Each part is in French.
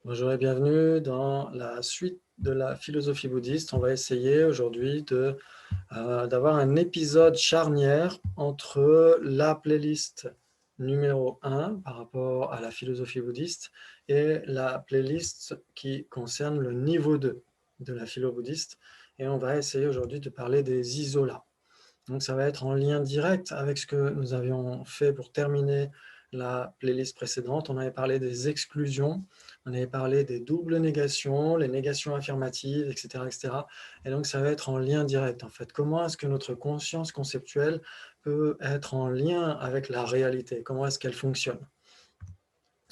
Bonjour et bienvenue dans la suite de la philosophie bouddhiste. On va essayer aujourd'hui d'avoir un épisode charnière entre la playlist numéro 1 par rapport à la philosophie bouddhiste et la playlist qui concerne le niveau 2 de la philo bouddhiste. Et on va essayer aujourd'hui de parler des isolats. Donc ça va être en lien direct avec ce que nous avions fait pour terminer la playlist précédente. On avait parlé des exclusions, on avait parlé des doubles négations, les négations affirmatives, etc., etc. Et donc ça va être en lien direct en fait. Comment est-ce que notre conscience conceptuelle peut être en lien avec la réalité? Comment est-ce qu'elle fonctionne?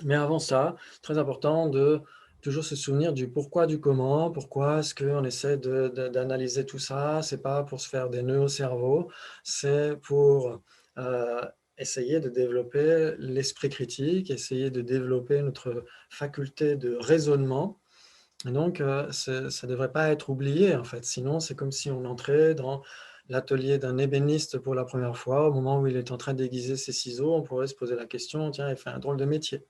Mais avant ça, très important de toujours se souvenir du pourquoi, du comment. Pourquoi est-ce qu'on essaie d'analyser tout ça? C'est pas pour se faire des nœuds au cerveau, c'est pour euh, essayer de développer l'esprit critique, essayer de développer notre faculté de raisonnement. Et donc, ça ne devrait pas être oublié, en fait. Sinon, c'est comme si on entrait dans l'atelier d'un ébéniste pour la première fois. Au moment où il est en train d'aiguiser ses ciseaux, on pourrait se poser la question, tiens, il fait un drôle de métier.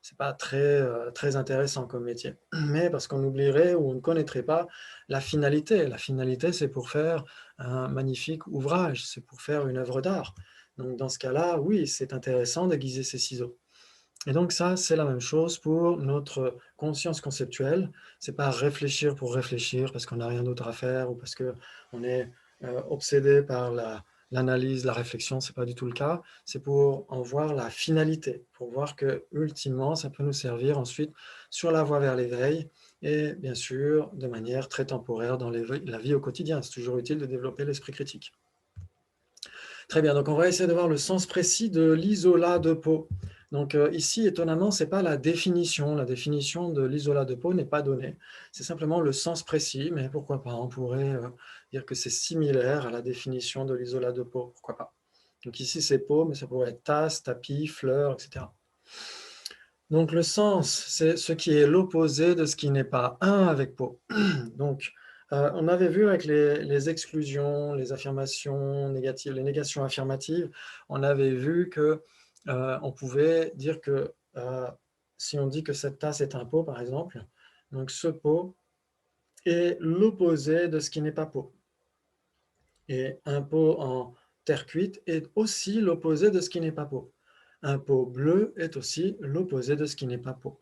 C'est pas très intéressant comme métier. Mais parce qu'on oublierait ou on ne connaîtrait pas la finalité. La finalité, c'est pour faire un magnifique ouvrage, c'est pour faire une œuvre d'art. Donc, dans ce cas-là, oui, c'est intéressant d'aiguiser ses ciseaux. Et donc ça, c'est la même chose pour notre conscience conceptuelle. C'est pas réfléchir pour réfléchir parce qu'on n'a rien d'autre à faire ou parce qu'on est obsédé par l'analyse, la réflexion, c'est pas du tout le cas. C'est pour en voir la finalité, pour voir que ultimement, ça peut nous servir ensuite sur la voie vers l'éveil et bien sûr de manière très temporaire dans la vie au quotidien. C'est toujours utile de développer l'esprit critique. Très bien, donc on va essayer de voir le sens précis de l'isolat de peau. Donc ici, étonnamment, ce n'est pas la définition. La définition de l'isolat de peau n'est pas donnée. C'est simplement le sens précis, mais pourquoi pas? On pourrait dire que c'est similaire à la définition de l'isolat de peau, pourquoi pas? Donc ici, c'est peau, mais ça pourrait être tasse, tapis, fleurs, etc. Donc le sens, c'est ce qui est l'opposé de ce qui n'est pas un avec peau. Donc, on avait vu avec les exclusions, les affirmations négatives, les négations affirmatives, on avait vu que on pouvait dire que si on dit que cette tasse est un pot, par exemple, donc ce pot est l'opposé de ce qui n'est pas pot. Et un pot en terre cuite est aussi l'opposé de ce qui n'est pas pot. Un pot bleu est aussi l'opposé de ce qui n'est pas pot.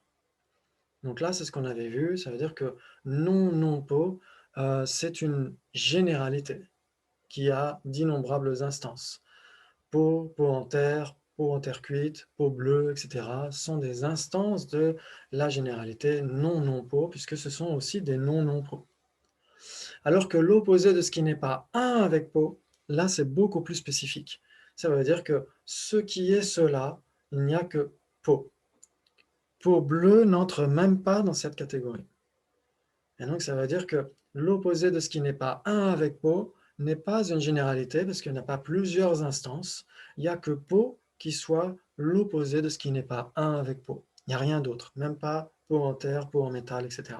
Donc là, c'est ce qu'on avait vu, ça veut dire que non-non-pot, c'est une généralité qui a d'innombrables instances. Pot en terre cuite, pot bleu, etc. sont des instances de la généralité non-non-pot, puisque ce sont aussi des non-non-pots. Alors que l'opposé de ce qui n'est pas un avec pot, là, c'est beaucoup plus spécifique. Ça veut dire que ce qui est cela, il n'y a que pot. Pot bleu n'entre même pas dans cette catégorie. Et donc, ça veut dire que l'opposé de ce qui n'est pas un avec pot n'est pas une généralité parce qu'il n'y a pas plusieurs instances. Il n'y a que pot qui soit l'opposé de ce qui n'est pas un avec pot. Il n'y a rien d'autre, même pas pot en terre, pot en métal, etc.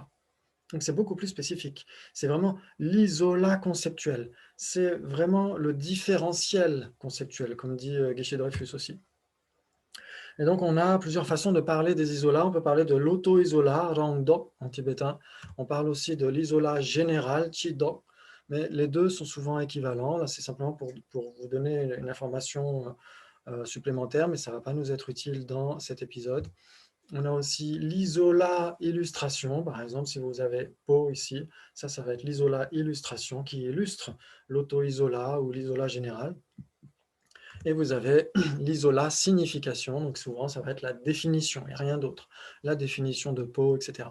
Donc, c'est beaucoup plus spécifique. C'est vraiment l'isolat conceptuel. C'est vraiment le différentiel conceptuel, comme dit Geshe-Dreyfus aussi. Et donc, on a plusieurs façons de parler des isolats. On peut parler de l'auto-isolat, Rangdo en tibétain. On parle aussi de l'isolat général, Chido. Mais les deux sont souvent équivalents. Là, c'est simplement pour vous donner une information supplémentaire, mais ça ne va pas nous être utile dans cet épisode. On a aussi l'isolat illustration. Par exemple, si vous avez peau ici, ça va être l'isolat illustration qui illustre l'auto-isolat ou l'isolat général. Et vous avez l'isola signification, donc souvent ça va être la définition et rien d'autre. La définition de peau, etc.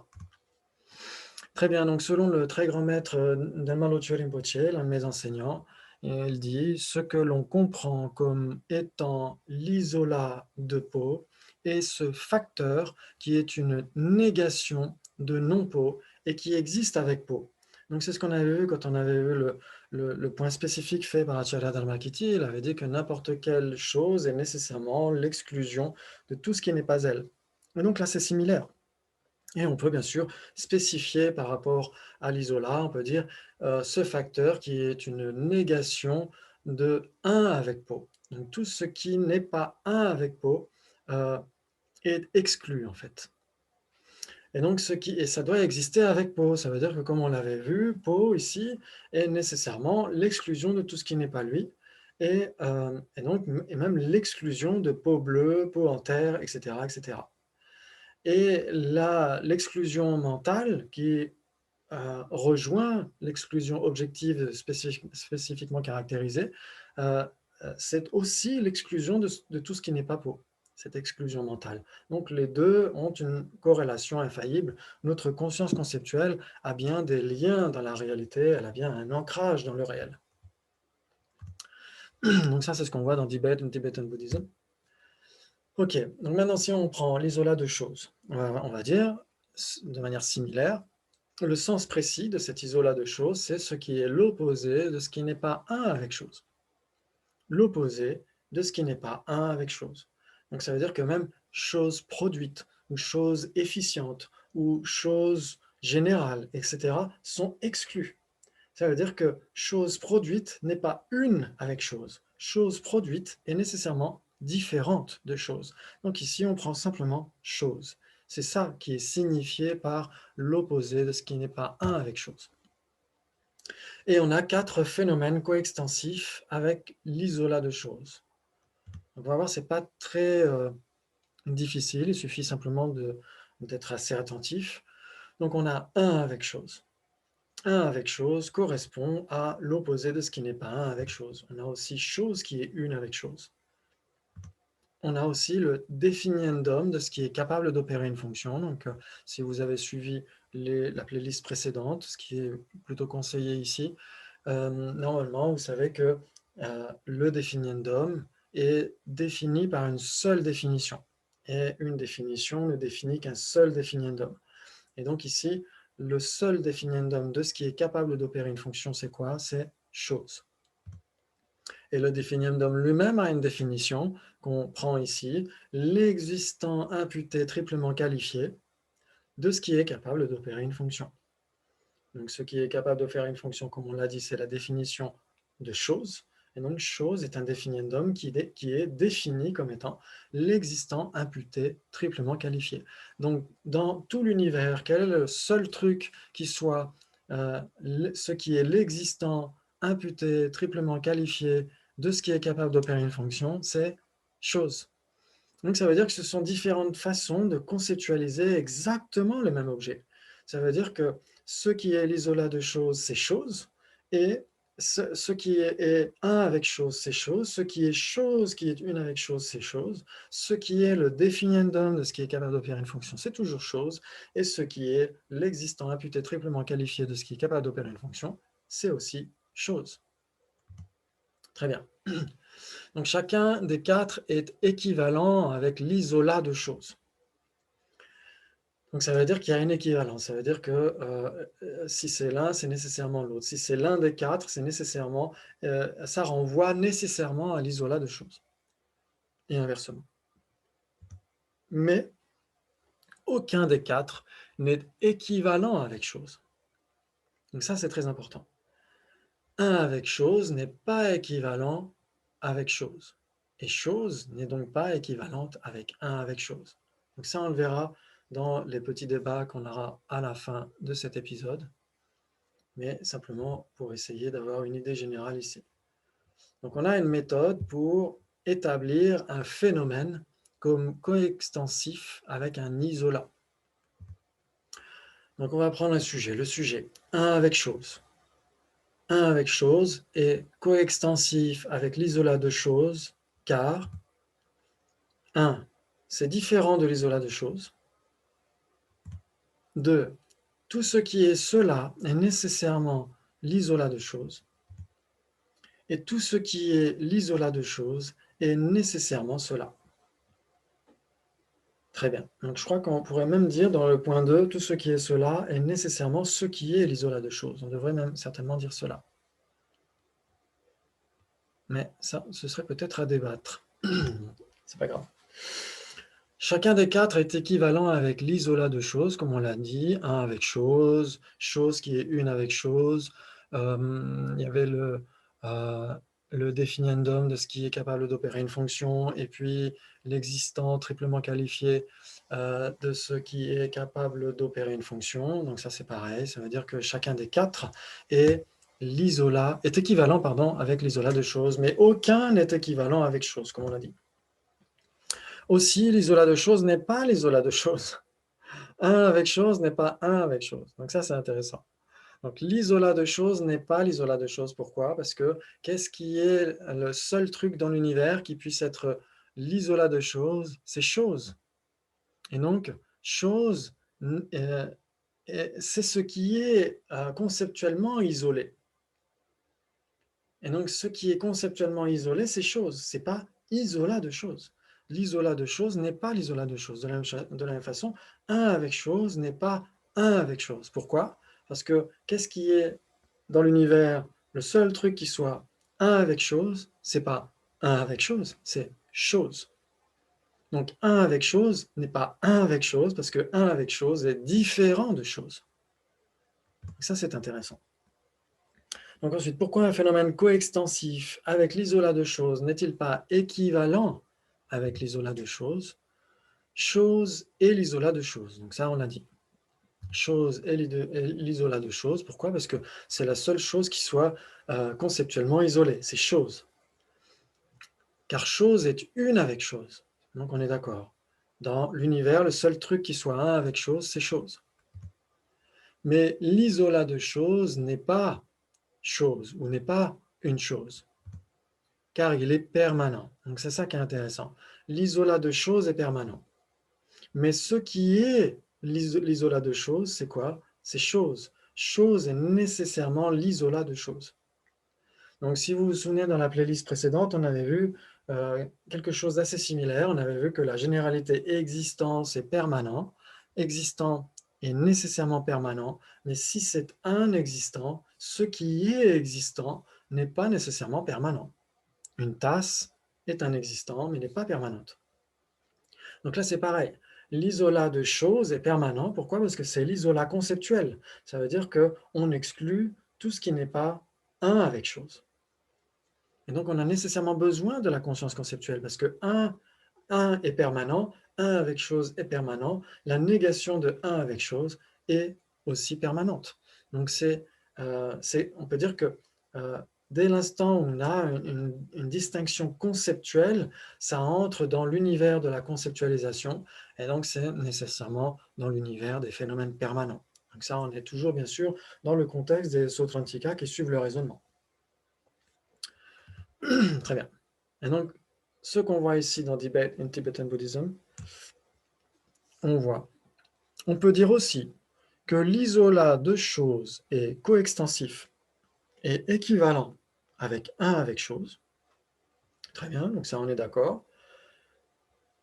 Très bien, donc selon le très grand maître Dhamma Locho Rinpoche, l'un de mes enseignants, il dit ce que l'on comprend comme étant l'isola de peau est ce facteur qui est une négation de non-peau et qui existe avec peau. Donc c'est ce qu'on avait vu quand on avait vu le point spécifique fait par Acharya Dharmakirti. Il avait dit que n'importe quelle chose est nécessairement l'exclusion de tout ce qui n'est pas elle. Et donc là c'est similaire. Et on peut bien sûr spécifier par rapport à l'isolat, on peut dire ce facteur qui est une négation de un avec peau. Donc tout ce qui n'est pas un avec peau est exclu en fait. Et donc, et ça doit exister avec Po. Ça veut dire que, comme on l'avait vu, Po ici est nécessairement l'exclusion de tout ce qui n'est pas lui, et même l'exclusion de Po bleu, Po en terre, etc., etc. Et l'exclusion mentale qui rejoint l'exclusion objective spécifiquement caractérisée, c'est aussi l'exclusion de tout ce qui n'est pas Po, cette exclusion mentale. Donc les deux ont une corrélation infaillible. Notre conscience conceptuelle a bien des liens dans la réalité, elle a bien un ancrage dans le réel. Donc ça, c'est ce qu'on voit dans Tibetan Buddhism. Ok, donc maintenant si on prend l'isolat de choses, on va dire de manière similaire, le sens précis de cet isolat de choses, c'est ce qui est l'opposé de ce qui n'est pas un avec chose. L'opposé de ce qui n'est pas un avec chose. Donc ça veut dire que même chose produite, ou chose efficiente, ou chose générale, etc., sont exclus. Ça veut dire que chose produite n'est pas une avec chose. Chose produite est nécessairement différente de chose. Donc ici, on prend simplement chose. C'est ça qui est signifié par l'opposé de ce qui n'est pas un avec chose. Et on a 4 phénomènes coextensifs avec l'isolat de choses. Donc on va voir, ce n'est pas très difficile, il suffit simplement d'être assez attentif. Donc on a un avec chose. Un avec chose correspond à l'opposé de ce qui n'est pas un avec chose. On a aussi chose qui est une avec chose. On a aussi le definiendum de ce qui est capable d'opérer une fonction. Donc, si vous avez suivi la playlist précédente, ce qui est plutôt conseillé ici, normalement, vous savez que le definiendum est défini par une seule définition. Et une définition ne définit qu'un seul definiendum. Et donc ici, le seul definiendum de ce qui est capable d'opérer une fonction, c'est quoi? C'est chose. Et le definiendum lui-même a une définition qu'on prend ici, l'existant imputé triplement qualifié de ce qui est capable d'opérer une fonction. Donc ce qui est capable de faire une fonction, comme on l'a dit, c'est la définition de chose. Et donc chose est un definiendum qui est défini comme étant l'existant imputé triplement qualifié. Donc dans tout l'univers, quel est le seul truc qui soit ce qui est l'existant imputé triplement qualifié de ce qui est capable d'opérer une fonction? C'est chose. Donc ça veut dire que ce sont différentes façons de conceptualiser exactement le même objet. Ça veut dire que ce qui est l'isolat de chose, c'est chose, et ce qui est un avec chose, c'est chose, ce qui est chose qui est une avec chose, c'est chose, ce qui est le definiendum de ce qui est capable d'opérer une fonction, c'est toujours chose, et ce qui est l'existant imputé triplement qualifié de ce qui est capable d'opérer une fonction, c'est aussi chose. Très bien. Donc chacun des 4 est équivalent avec l'isolat de choses. Donc ça veut dire qu'il y a une équivalence. Ça veut dire que si c'est l'un, c'est nécessairement l'autre. Si c'est l'un des 4, c'est nécessairement, ça renvoie nécessairement à l'isolat de choses. Et inversement. Mais aucun des 4 n'est équivalent avec chose. Donc ça, c'est très important. Un avec chose n'est pas équivalent avec chose. Et chose n'est donc pas équivalente avec un avec chose. Donc ça, on le verra dans les petits débats qu'on aura à la fin de cet épisode, mais simplement pour essayer d'avoir une idée générale ici. Donc on a une méthode pour établir un phénomène comme coextensif avec un isolat. Donc on va prendre un sujet, le sujet 1 avec chose. 1 avec chose est coextensif avec l'isolat de chose, car 1, c'est différent de l'isolat de chose. 2, tout ce qui est cela est nécessairement l'isolat de chose. Et tout ce qui est l'isolat de chose est nécessairement cela. Très bien. Donc je crois qu'on pourrait même dire dans le point 2, tout ce qui est cela est nécessairement ce qui est l'isolat de chose. On devrait même certainement dire cela. Mais ça, ce serait peut-être à débattre. C'est pas grave. Chacun des 4 est équivalent avec l'isolat de chose, comme on l'a dit, 1 avec chose, chose qui est une avec chose. Il y avait le définiendum de ce qui est capable d'opérer une fonction, et puis l'existant triplement qualifié de ce qui est capable d'opérer une fonction. Donc ça, c'est pareil. Ça veut dire que chacun des quatre est équivalent avec l'isolat de choses, mais aucun n'est équivalent avec chose, comme on l'a dit. Aussi, l'isolat de chose n'est pas l'isolat de chose. Un avec chose n'est pas un avec chose. Donc ça, c'est intéressant. Donc l'isolat de chose n'est pas l'isolat de chose. Pourquoi? Parce que qu'est-ce qui est le seul truc dans l'univers qui puisse être l'isolat de chose? C'est chose. Et donc, chose, c'est ce qui est conceptuellement isolé. Et donc, ce qui est conceptuellement isolé, c'est chose. Ce n'est pas isolat de chose. L'isolat de chose n'est pas l'isolat de chose. De la même façon, un avec chose n'est pas un avec chose. Pourquoi? Parce que qu'est-ce qui est dans l'univers, le seul truc qui soit un avec chose, c'est pas un avec chose, c'est chose. Donc un avec chose n'est pas un avec chose parce que un avec chose est différent de chose. Et ça, c'est intéressant. Donc ensuite, pourquoi un phénomène coextensif avec l'isolat de chose n'est-il pas équivalent avec l'isolat de chose? Chose et l'isolat de chose. Donc ça, on l'a dit. Chose et l'isolat de chose. Pourquoi? Parce que c'est la seule chose qui soit conceptuellement isolée. C'est chose. Car chose est une avec chose. Donc on est d'accord. Dans l'univers, le seul truc qui soit un avec chose, c'est chose. Mais l'isolat de chose n'est pas chose ou n'est pas une chose, car il est permanent. Donc c'est ça qui est intéressant. L'isolat de chose est permanent. Mais ce qui est l'isolat de chose, c'est quoi? C'est chose. Chose est nécessairement l'isolat de chose. Donc si vous vous souvenez, dans la playlist précédente, on avait vu quelque chose d'assez similaire. On avait vu que la généralité existence est permanent. Existant est nécessairement permanent. Mais si c'est un existant, ce qui est existant n'est pas nécessairement permanent. Une tasse est un existant, mais n'est pas permanente. Donc là, c'est pareil. L'isolat de chose est permanent. Pourquoi? Parce que c'est l'isolat conceptuel. Ça veut dire qu'on exclut tout ce qui n'est pas un avec chose. Et donc, on a nécessairement besoin de la conscience conceptuelle parce que un est permanent, un avec chose est permanent, la négation de un avec chose est aussi permanente. Donc, on peut dire que dès l'instant où on a une distinction conceptuelle, ça entre dans l'univers de la conceptualisation et donc c'est nécessairement dans l'univers des phénomènes permanents. Donc ça, on est toujours bien sûr dans le contexte des Sautrantika qui suivent le raisonnement. Très bien. Et donc, ce qu'on voit ici dans Debate in Tibetan Buddhism, on peut dire aussi que l'isolat de choses est coextensif et équivalent avec un avec chose. Très bien, donc ça on est d'accord.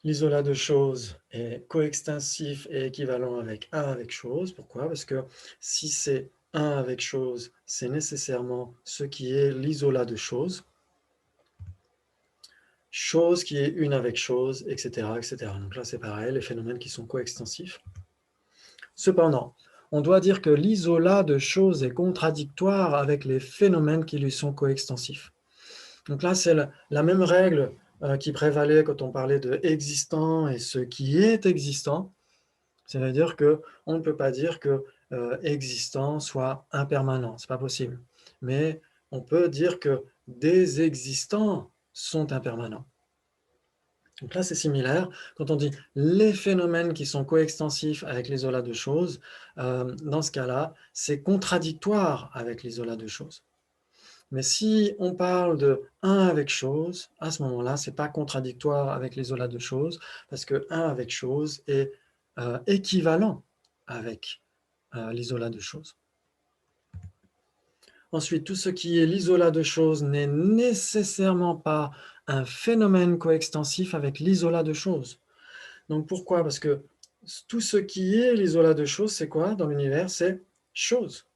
L'isolat de choses est coextensif et équivalent avec un avec chose. Pourquoi? Parce que si c'est un avec chose, c'est nécessairement ce qui est l'isolat de choses. Chose qui est une avec chose, etc., etc. Donc là, c'est pareil, les phénomènes qui sont coextensifs. Cependant, on doit dire que l'isolat de chose est contradictoire avec les phénomènes qui lui sont coextensifs. Donc là, c'est la même règle qui prévalait quand on parlait de existant et ce qui est existant. C'est-à-dire qu'on ne peut pas dire que existant soit impermanent, ce n'est pas possible. Mais on peut dire que des existants sont impermanents. Donc là, c'est similaire. Quand on dit les phénomènes qui sont coextensifs avec l'isolat de choses, dans ce cas-là, c'est contradictoire avec l'isolat de choses. Mais si on parle de un avec chose, à ce moment-là, ce n'est pas contradictoire avec l'isolat de choses, parce que un avec chose est équivalent avec l'isolat de choses. Ensuite, tout ce qui est l'isolat de choses n'est nécessairement pas un phénomène coextensif avec l'isolat de choses. Donc pourquoi? Parce que tout ce qui est l'isolat de choses, c'est quoi dans l'univers? C'est chose.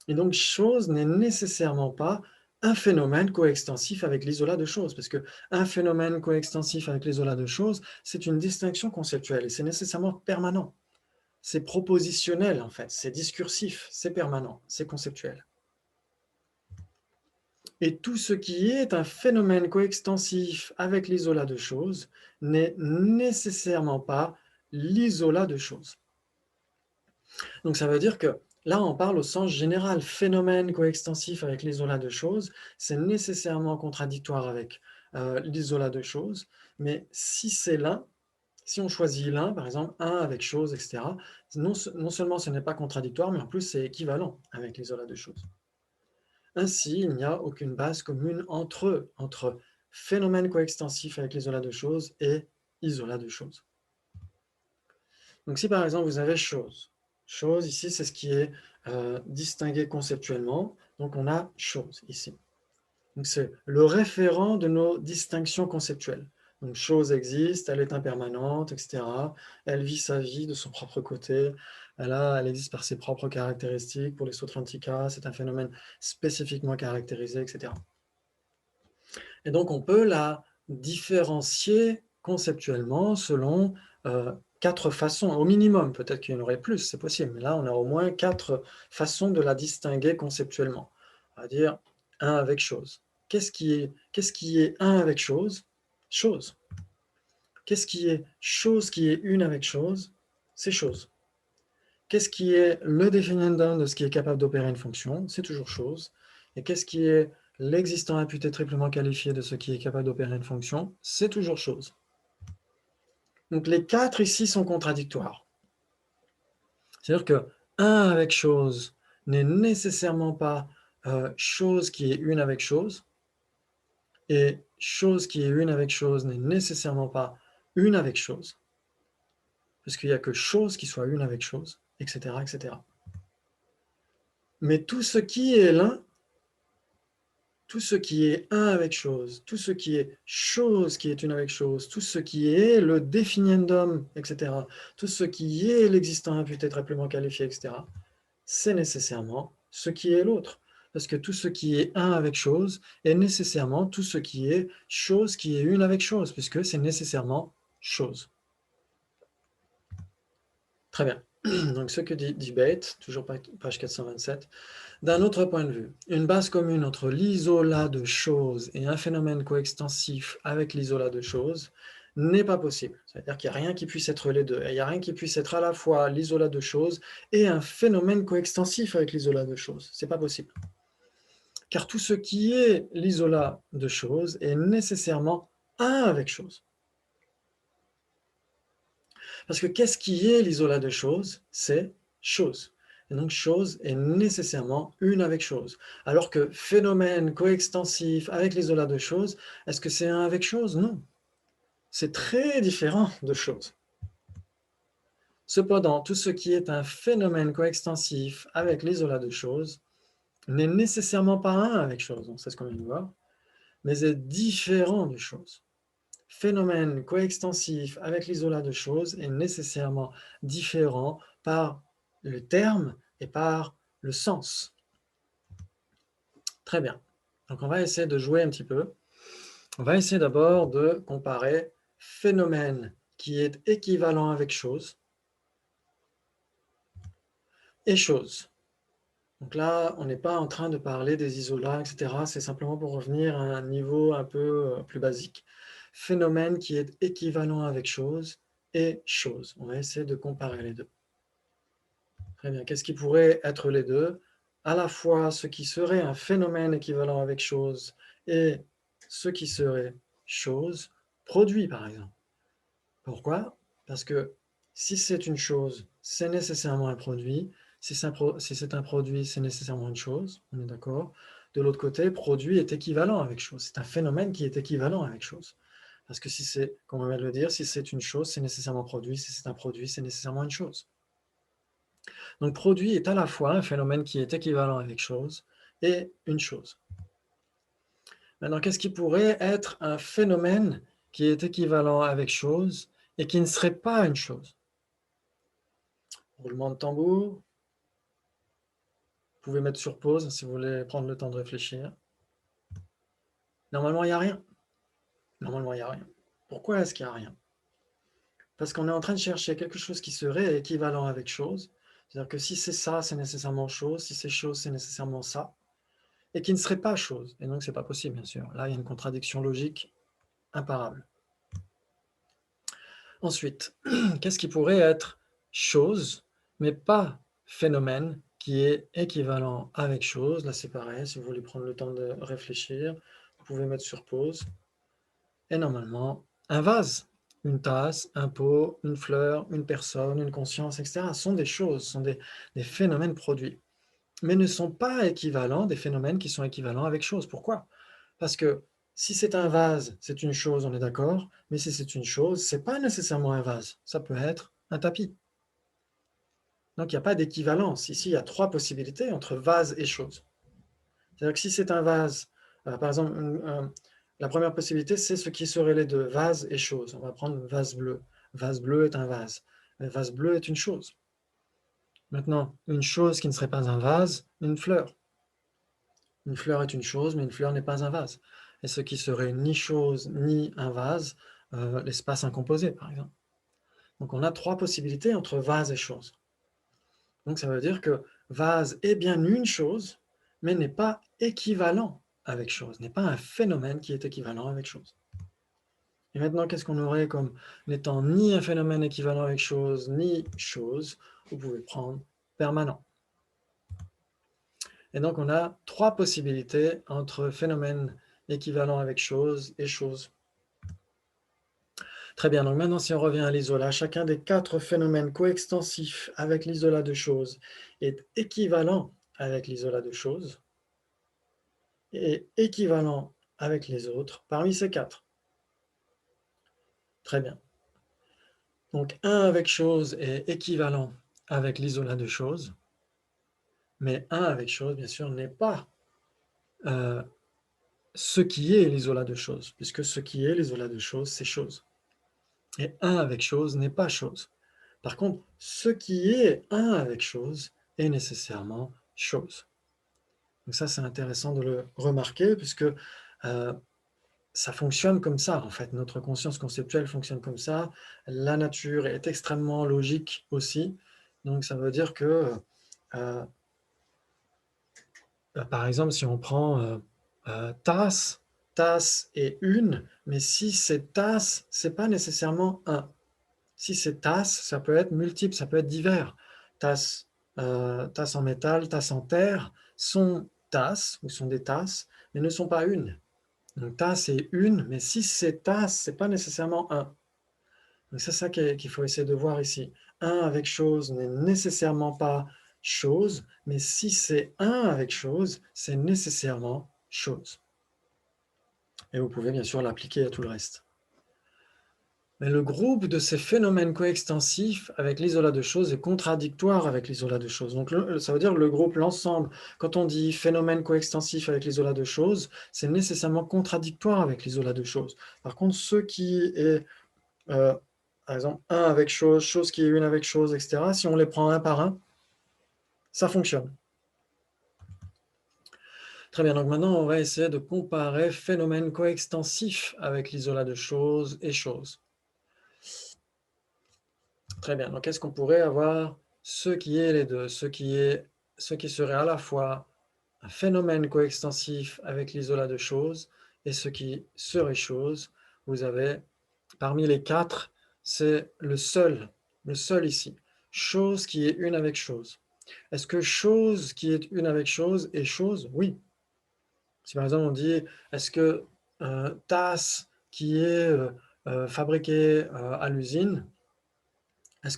Et donc chose n'est nécessairement pas un phénomène coextensif avec l'isolat de choses, parce qu'un phénomène coextensif avec l'isolat de choses, c'est une distinction conceptuelle et c'est nécessairement permanent. C'est propositionnel en fait, c'est discursif, c'est permanent, c'est conceptuel. Et tout ce qui est un phénomène coextensif avec l'isolat de choses n'est nécessairement pas l'isolat de choses. Donc ça veut dire que là, on parle au sens général. Phénomène coextensif avec l'isolat de choses, c'est nécessairement contradictoire avec l'isolat de choses. Mais si c'est l'un, si on choisit l'un, par exemple, un avec chose, etc., non seulement ce n'est pas contradictoire, mais en plus c'est équivalent avec l'isolat de choses. Ainsi, il n'y a aucune base commune entre eux, entre phénomène coextensif avec l'isolat de choses et isolat de choses. Donc si par exemple vous avez chose, chose ici c'est ce qui est distingué conceptuellement, donc on a chose ici. Donc c'est le référent de nos distinctions conceptuelles. Donc chose existe, elle est impermanente, etc. Elle vit sa vie de son propre côté, elle existe par ses propres caractéristiques. Pour les Sautrantika, c'est un phénomène spécifiquement caractérisé, etc. Et donc on peut la différencier conceptuellement selon 4 façons, au minimum. Peut-être qu'il y en aurait plus, c'est possible, mais là on a au moins 4 façons de la distinguer conceptuellement. On va dire un avec chose. Qu'est-ce qui est un avec chose? Chose. Qu'est-ce qui est chose qui est une avec chose? C'est chose. Qu'est-ce qui est le définiendum de ce qui est capable d'opérer une fonction? C'est toujours chose. Et qu'est-ce qui est l'existant imputé triplement qualifié de ce qui est capable d'opérer une fonction? C'est toujours chose. Donc les 4 ici sont contradictoires. C'est-à-dire que 1 avec chose n'est nécessairement pas chose qui est une avec chose, et chose qui est une avec chose n'est nécessairement pas une avec chose, parce qu'il n'y a que chose qui soit une avec chose, etc., etc. Mais tout ce qui est l'un, tout ce qui est un avec chose, tout ce qui est chose qui est une avec chose, tout ce qui est le définiendum, etc., tout ce qui est l'existant imputé triplement qualifié, etc., c'est nécessairement ce qui est l'autre. Parce que tout ce qui est un avec chose est nécessairement tout ce qui est chose qui est une avec chose, puisque c'est nécessairement chose. Très bien. Donc ce que dit Debate, toujours page 427, d'un autre point de vue, une base commune entre l'isolat de choses et un phénomène coextensif avec l'isolat de choses n'est pas possible. C'est-à-dire qu'il n'y a rien qui puisse être les deux. Il n'y a rien qui puisse être à la fois l'isolat de choses et un phénomène coextensif avec l'isolat de choses. Ce n'est pas possible. Car tout ce qui est l'isolat de choses est nécessairement un avec chose. Parce que qu'est-ce qui est l'isolat de choses? C'est chose. Et donc chose est nécessairement une avec chose. Alors que phénomène coextensif avec l'isolat de choses, est-ce que c'est un avec chose? Non. C'est très différent de chose. Cependant, tout ce qui est un phénomène coextensif avec l'isolat de choses n'est nécessairement pas un avec chose, c'est ce qu'on vient de voir, mais est différent de chose. Phénomène coextensif avec l'isolat de choses est nécessairement différent par le terme et par le sens. Très bien. Donc on va essayer de jouer un petit peu. On va essayer d'abord de comparer phénomène qui est équivalent avec chose et chose. Donc là, on n'est pas en train de parler des isolats, etc. C'est simplement pour revenir à un niveau un peu plus basique. Phénomène qui est équivalent avec chose et chose. On va essayer de comparer les deux. Très bien. Qu'est-ce qui pourrait être les deux? À la fois ce qui serait un phénomène équivalent avec chose et ce qui serait chose, produit par exemple. Pourquoi? Parce que si c'est une chose, c'est nécessairement un produit. Si c'est un produit, c'est nécessairement une chose. On est d'accord? De l'autre côté, produit est équivalent avec chose. C'est un phénomène qui est équivalent avec chose. Parce que si c'est, comme on vient de le dire, si c'est une chose, c'est nécessairement produit. Si c'est un produit, c'est nécessairement une chose. Donc produit est à la fois un phénomène qui est équivalent avec chose et une chose. Maintenant, qu'est-ce qui pourrait être un phénomène qui est équivalent avec chose et qui ne serait pas une chose? Roulement de tambour. Vous pouvez mettre sur pause si vous voulez prendre le temps de réfléchir. Normalement, il n'y a rien. Normalement, il n'y a rien. Pourquoi est-ce qu'il n'y a rien? Parce qu'on est en train de chercher quelque chose qui serait équivalent avec chose. C'est-à-dire que si c'est ça, c'est nécessairement chose. Si c'est chose, c'est nécessairement ça. et qui ne serait pas chose. Et donc, ce n'est pas possible, bien sûr. Là, il y a une contradiction logique imparable. Ensuite, qu'est-ce qui pourrait être chose, mais pas phénomène, qui est équivalent avec chose? Là, c'est pareil, si vous voulez prendre le temps de réfléchir, vous pouvez mettre sur pause. Et normalement, un vase, une tasse, un pot, une fleur, une personne, une conscience, etc., sont des choses, sont des phénomènes produits, mais ne sont pas équivalents, des phénomènes qui sont équivalents avec chose. Pourquoi? Parce que si c'est un vase, c'est une chose, on est d'accord, mais si c'est une chose, ce n'est pas nécessairement un vase, ça peut être un tapis. Donc, il n'y a pas d'équivalence. Ici, il y a trois possibilités entre vase et chose. C'est-à-dire que si c'est un vase, par exemple, la première possibilité, c'est ce qui serait les deux, vase et chose. On va prendre le vase bleu. Vase bleu est un vase. Le vase bleu est une chose. Maintenant, une chose qui ne serait pas un vase, une fleur. Une fleur est une chose, mais une fleur n'est pas un vase. Et ce qui serait ni chose ni un vase, l'espace incomposé, par exemple. Donc on a trois possibilités entre vase et chose. Donc ça veut dire que vase est bien une chose, mais n'est pas équivalent avec chose, n'est pas un phénomène qui est équivalent avec chose. Et maintenant, qu'est-ce qu'on aurait comme n'étant ni un phénomène équivalent avec chose, ni chose? Vous pouvez prendre permanent. Et donc, on a trois possibilités entre phénomène équivalent avec chose et chose. Très bien, donc maintenant, si on revient à l'isolat, chacun des quatre phénomènes coextensifs avec l'isolat de chose est équivalent avec l'isolat de chose et équivalent avec les autres parmi ces quatre. Très bien. Donc, 1 avec chose est équivalent avec l'isolat de chose, mais 1 avec chose, bien sûr, n'est pas ce qui est l'isolat de chose, puisque ce qui est l'isolat de chose, c'est chose. Et 1 avec chose n'est pas chose. Par contre, ce qui est 1 avec chose est nécessairement chose. Donc ça, c'est intéressant de le remarquer, puisque ça fonctionne comme ça, en fait. Notre conscience conceptuelle fonctionne comme ça. La nature est extrêmement logique aussi. Donc ça veut dire que, par exemple, si on prend tasse, tasse est une, mais si c'est tasse, c'est pas nécessairement un. Si c'est tasse, ça peut être multiple, ça peut être divers. Tasse, tasse en métal, tasse en terre sont tasses, ou sont des tasses, mais ne sont pas une. Donc tasse est une, mais si c'est tasse, c'est pas nécessairement un. Donc c'est ça qu'il faut essayer de voir ici. Un avec chose n'est nécessairement pas chose, mais si c'est un avec chose, c'est nécessairement chose. Et vous pouvez bien sûr l'appliquer à tout le reste. Mais le groupe de ces phénomènes coextensifs avec l'isolat de choses est contradictoire avec l'isolat de choses. Donc ça veut dire le groupe, l'ensemble, quand on dit phénomène coextensif avec l'isolat de choses, c'est nécessairement contradictoire avec l'isolat de choses. Par contre, ce qui est, par exemple, un avec chose, chose qui est une avec chose, etc., si on les prend un par un, ça fonctionne. Très bien, donc maintenant on va essayer de comparer phénomène coextensif avec l'isolat de choses et choses. Très bien. Donc, est-ce qu'on pourrait avoir ce qui est les deux, ce qui serait à la fois un phénomène coextensif avec l'isolat de choses et ce qui serait chose? Vous avez, parmi les quatre, c'est le seul ici. Chose qui est une avec chose. Est-ce que chose qui est une avec chose est chose? Oui. Si par exemple on dit, est-ce que tasse qui est fabriquée à l'usine, est-ce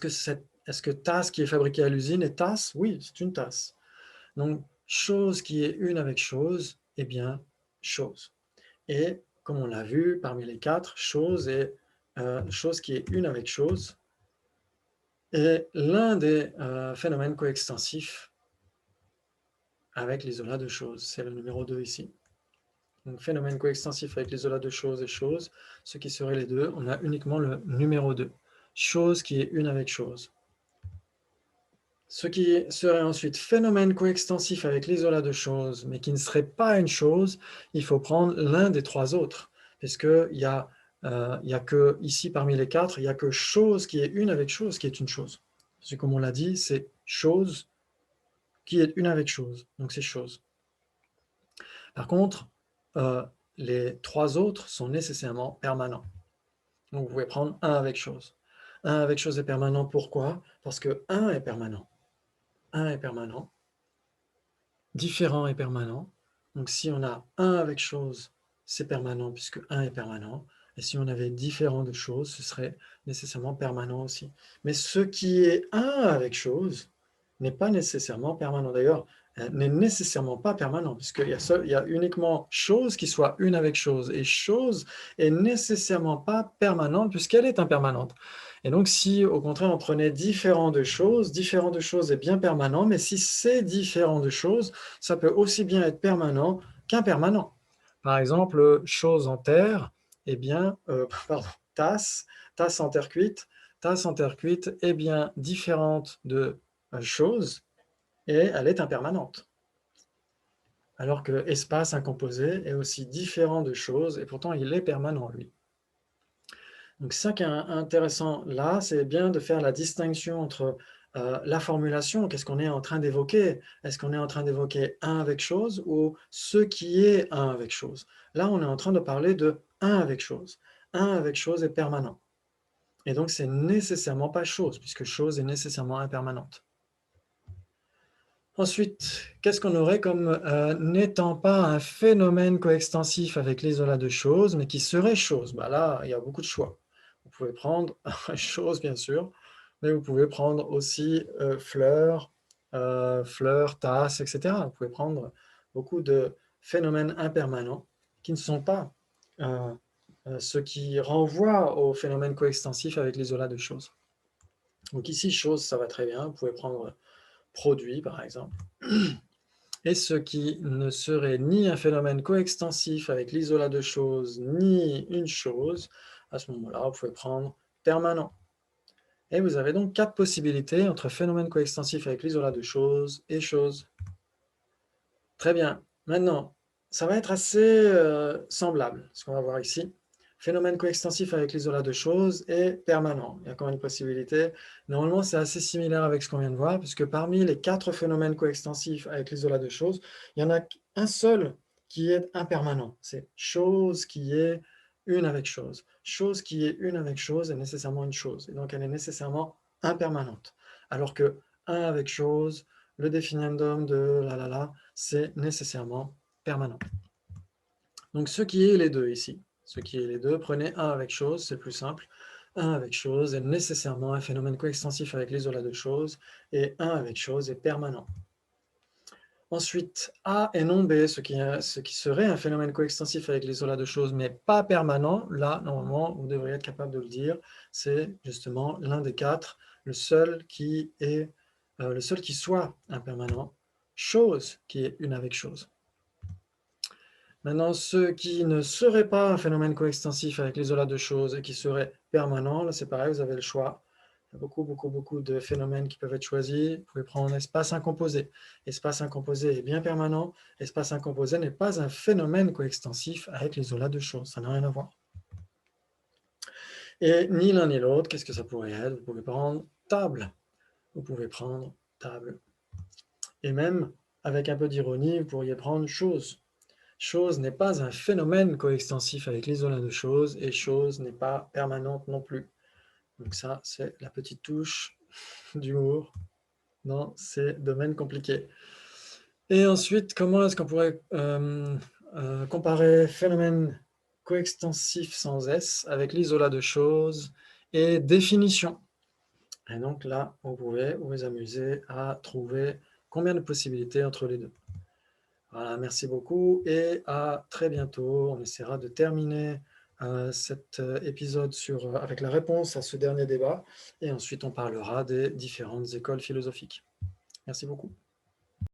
que tasse qui est fabriquée à l'usine est tasse? Oui, c'est une tasse. Donc, chose qui est une avec chose, eh bien, chose. Et comme on l'a vu, parmi les quatre, chose qui est une avec chose est l'un des phénomènes coextensifs avec l'isolat de chose. C'est le numéro 2 ici. Donc, phénomène coextensif avec l'isolat de chose et chose, ce qui serait les deux, on a uniquement le numéro 2. Chose qui est une avec chose. Ce qui serait ensuite phénomène coextensif avec l'isolat de choses, mais qui ne serait pas une chose, il faut prendre l'un des trois autres, puisqu'il y a que, ici parmi les quatre, il n'y a que chose qui est une avec chose qui est une chose. Parce que comme on l'a dit, c'est chose qui est une avec chose, donc c'est chose. Par contre, les trois autres sont nécessairement permanents. Donc, vous pouvez prendre 1 avec chose. 1 avec chose est permanent, pourquoi? Parce que 1 est permanent. 1 est permanent. Différent est permanent. Donc, si on a 1 avec chose, c'est permanent puisque 1 est permanent. Et si on avait différent de choses, ce serait nécessairement permanent aussi. Mais ce qui est 1 avec chose n'est pas nécessairement permanent. D'ailleurs, n'est nécessairement pas permanent, puisqu'il y a uniquement chose qui soit une avec chose. Et chose est nécessairement pas permanente puisqu'elle est impermanente. Et donc, si au contraire on prenait différent de choses est bien permanent, mais si c'est différent de choses, ça peut aussi bien être permanent qu'impermanent. Par exemple, chose en terre, eh bien, pardon, tasse, tasse en terre cuite est bien différente de chose et elle est impermanente. Alors que espace incomposé est aussi différent de chose et pourtant il est permanent, lui. Donc ça qui est intéressant là, c'est bien de faire la distinction entre la formulation, qu'est-ce qu'on est en train d'évoquer? Est-ce qu'on est en train d'évoquer un avec chose ou ce qui est un avec chose? Là, on est en train de parler de un avec chose. Un avec chose est permanent. Et donc, c'est nécessairement pas chose, puisque chose est nécessairement impermanente. Ensuite, qu'est-ce qu'on aurait comme n'étant pas un phénomène coextensif avec l'isolat de chose, mais qui serait chose? Bah là, il y a beaucoup de choix. Vous pouvez prendre chose, bien sûr, mais vous pouvez prendre aussi fleurs, tasse, etc. Vous pouvez prendre beaucoup de phénomènes impermanents qui ne sont pas ce qui renvoie au phénomène coextensif avec l'isolat de chose. Donc ici, chose, ça va très bien. Vous pouvez prendre produit, par exemple. Et ce qui ne serait ni un phénomène coextensif avec l'isolat de choses, ni une chose, à ce moment-là, vous pouvez prendre permanent. Et vous avez donc 4 possibilités entre phénomène coextensif avec l'isolat de choses et chose. Très bien. Maintenant, ça va être assez semblable, ce qu'on va voir ici. Phénomène coextensif avec l'isolat de choses et permanent. Il y a quand même une possibilité. Normalement, c'est assez similaire avec ce qu'on vient de voir, puisque parmi les 4 phénomènes coextensifs avec l'isolat de choses, il y en a un seul qui est impermanent. C'est chose qui est une avec chose. Chose qui est une avec chose est nécessairement une chose. Et donc, elle est nécessairement impermanente. Alors que un avec chose, le définiendum de c'est nécessairement permanent. Donc, ce qui est les deux ici. Ce qui est les deux, prenez un avec chose, c'est plus simple. Un avec chose est nécessairement un phénomène coextensif avec l'isolat de chose, et un avec chose est permanent. Ensuite, A et non B, ce qui serait un phénomène coextensif avec l'isolat de choses, mais pas permanent, là, normalement, vous devriez être capable de le dire, c'est justement l'un des 4, le seul qui soit impermanent, chose qui est une avec chose. Maintenant, ce qui ne serait pas un phénomène coextensif avec l'isolat de choses et qui serait permanent, là c'est pareil, vous avez le choix. Il y a beaucoup de phénomènes qui peuvent être choisis. Vous pouvez prendre espace incomposé. Espace incomposé est bien permanent. Espace incomposé n'est pas un phénomène coextensif avec l'isolat de choses. Ça n'a rien à voir. Et ni l'un ni l'autre, qu'est-ce que ça pourrait être? Vous pouvez prendre table. Vous pouvez prendre table. Et même, avec un peu d'ironie, vous pourriez prendre chose. Chose n'est pas un phénomène coextensif avec l'isolat de choses et chose n'est pas permanente non plus. Donc ça, c'est la petite touche d'humour dans ces domaines compliqués. Et ensuite, comment est-ce qu'on pourrait comparer phénomène coextensif sans S avec l'isolat de choses et définition? Et donc là, vous pouvez vous amuser à trouver combien de possibilités entre les deux. Voilà, merci beaucoup et à très bientôt. On essaiera de terminer cet épisode avec la réponse à ce dernier débat et ensuite on parlera des différentes écoles philosophiques. Merci beaucoup.